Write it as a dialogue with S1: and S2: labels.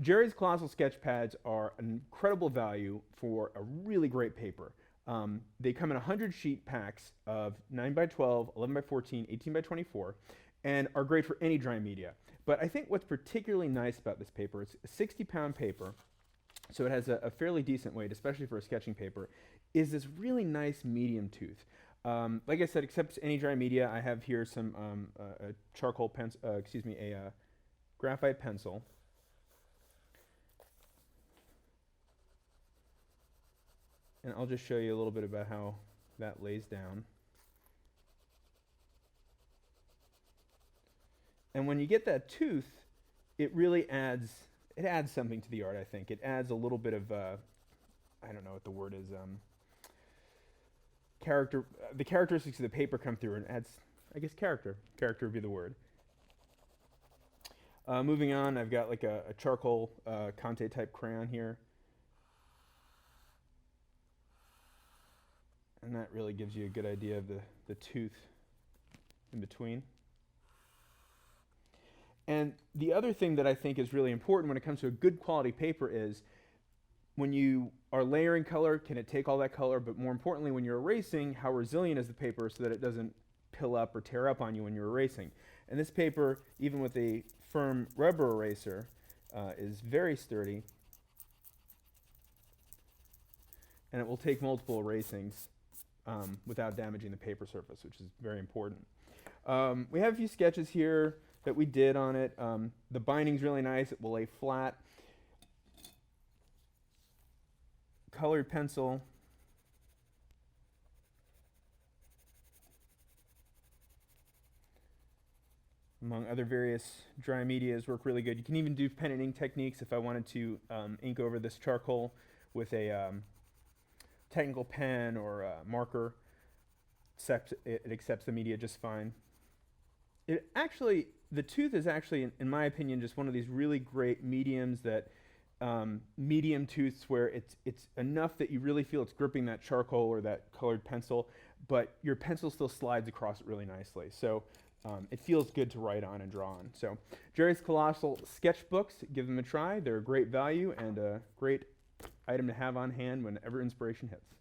S1: Jerry's Colossal Sketchpads are an incredible value for a really great paper. They come in 100 sheet packs of 9 by 12, 11 by 14, 18 by 24, and are great for any dry media. But I think what's particularly nice about this paper, it's a 60-pound paper, so it has a fairly decent weight, especially for a sketching paper, is this really nice medium tooth. Like I said, accepts any dry media. I have here some a charcoal pencil, a graphite pencil. And I'll just show you a little bit about how that lays down. And when you get that tooth, it really adds something to the art, I think. It adds a little bit of, I don't know what the word is, the characteristics of the paper come through and adds, I guess, character. Character would be the word. Moving on, I've got like a charcoal Conte type crayon here. And that really gives you a good idea of the tooth in between. And the other thing that I think is really important when it comes to a good quality paper is when you are layering color, can it take all that color? But more importantly, when you're erasing, how resilient is the paper so that it doesn't pill up or tear up on you when you're erasing? And this paper, even with a firm rubber eraser, is very sturdy. And it will take multiple erasings without damaging the paper surface, which is very important. We have a few sketches here that we did on it. The binding's really nice. It will lay flat. Colored pencil. Among other various dry medias work really good. You can even do pen and ink techniques if I wanted to ink over this charcoal with a technical pen or marker. It accepts the media just fine. The tooth is actually, in my opinion, just one of these really great mediums that medium tooths where it's enough that you really feel it's gripping that charcoal or that colored pencil, but your pencil still slides across it really nicely. So it feels good to write on and draw on. So Jerry's Colossal Sketchbooks, give them a try. They're a great value and a great item to have on hand whenever inspiration hits.